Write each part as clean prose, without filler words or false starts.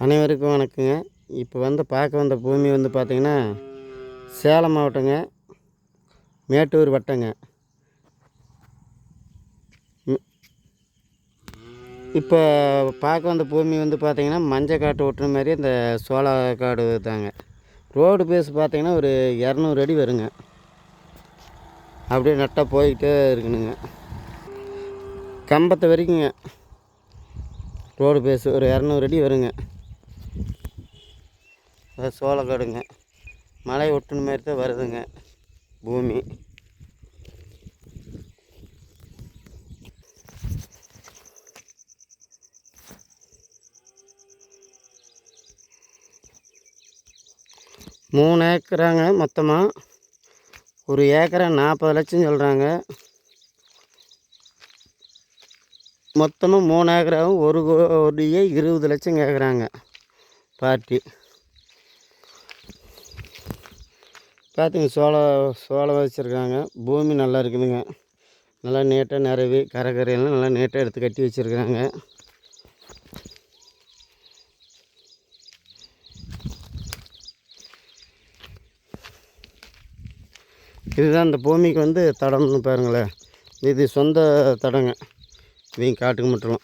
அனைவருக்கும் வணக்கங்க. இப்போ பார்க்க வந்த பூமி பார்த்திங்கன்னா சேலம் மாவட்டங்க, மேட்டூர் வட்டங்க. இப்போ பார்க்க வந்த பூமி பார்த்திங்கன்னா மஞ்சள் காட்டு ஓட்டுற மாதிரி இந்த சோளக்காடு தாங்க. ரோடு பேஸ் பார்த்திங்கன்னா ஒரு 200 அடி வருங்க. அப்படியே நட்டாக போய்கிட்டே இருக்கணுங்க. கம்பத்தை வரைக்குங்க ரோடு பேஸ் ஒரு 200 அடி வருங்க. சோளக்காடுங்க, மலை ஒட்டுன மாதிரி தான் வருதுங்க பூமி. மூணு ஏக்கராங்க மொத்தமாக. ஒரு ஏக்கரை 40 லட்சம் சொல்கிறாங்க. மொத்தமாக 3 ஏக்கராகவும் 1,20 லட்சம் கேட்குறாங்க பார்ட்டி. பார்த்துங்க, சோளம் வச்சுருக்காங்க. பூமி நல்லா இருக்குதுங்க. நல்லா நீட்டாக நிறவி கரையெல்லாம் நல்லா நீட்டாக எடுத்து கட்டி வச்சுருக்குறாங்க. இதுதான் இந்த பூமிக்கு தடம்னு பாருங்களேன். இது சொந்த தடங்க. இவங்க காட்டுக்கு மட்டும்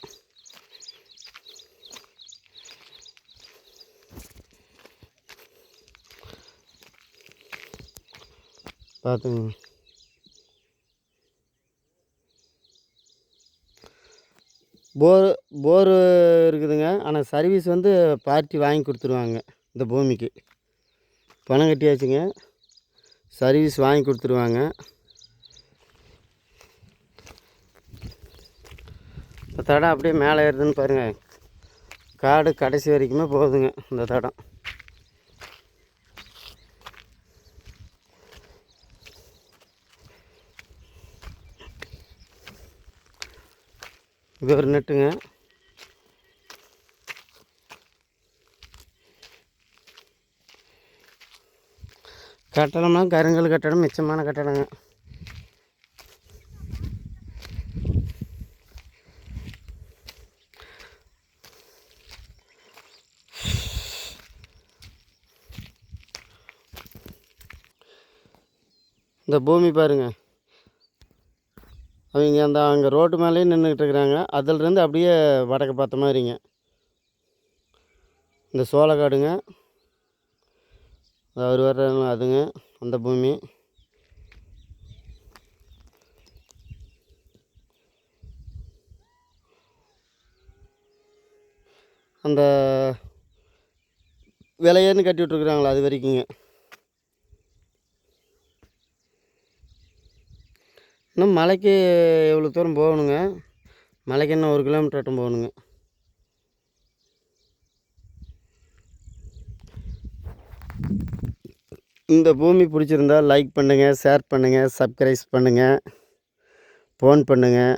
பார்த்துங்க. போரு இருக்குதுங்க. ஆனால் சர்வீஸ் பார்ட்டி வாங்கி கொடுத்துருவாங்க. இந்த பூமிக்கு பணம் கட்டியாச்சுங்க, சர்வீஸ் வாங்கி கொடுத்துருவாங்க. இந்த தடம் அப்படியே மேலே ஏறுதுன்னு பாருங்கள். காடு கடைசி வரைக்குமே போகுதுங்க இந்த தடம். இது ஒரு நெட்டுங்க. கட்டடம்லாம் கருங்கல் கட்டடம், மிச்சமான கட்டடங்க. இந்த பூமி பாருங்கள். அவங்க அங்கே ரோட்டு மேலேயே நின்றுக்கிட்டு இருக்கிறாங்க. அதிலிருந்து அப்படியே வடக்கு பார்த்த மாதிரிங்க இந்த சோளக்காடுங்க. அவர் வர்றாங்க, அதுங்க அந்த பூமி. அந்த விலையேன்னு கட்டி விட்ருக்குறாங்களா அது வரைக்குங்க. இன்னும் மலைக்கு எவ்வளோ தூரம் போகணுங்க. மலைக்கு இன்னும் 1 கிலோமீட்டர் ஆட்டம் போகணுங்க. இந்த பூமி பிடிச்சிருந்தால் லைக் பண்ணுங்கள், ஷேர் பண்ணுங்கள், சப்ஸ்கிரைப் பண்ணுங்கள், ஃபோன் பண்ணுங்கள்.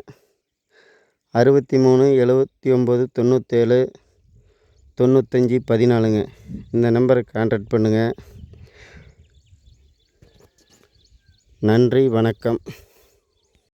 63 79 97 95 14ங்க. இந்த நம்பருக்கு கான்டாக்ட் பண்ணுங்கள். நன்றி, வணக்கம்.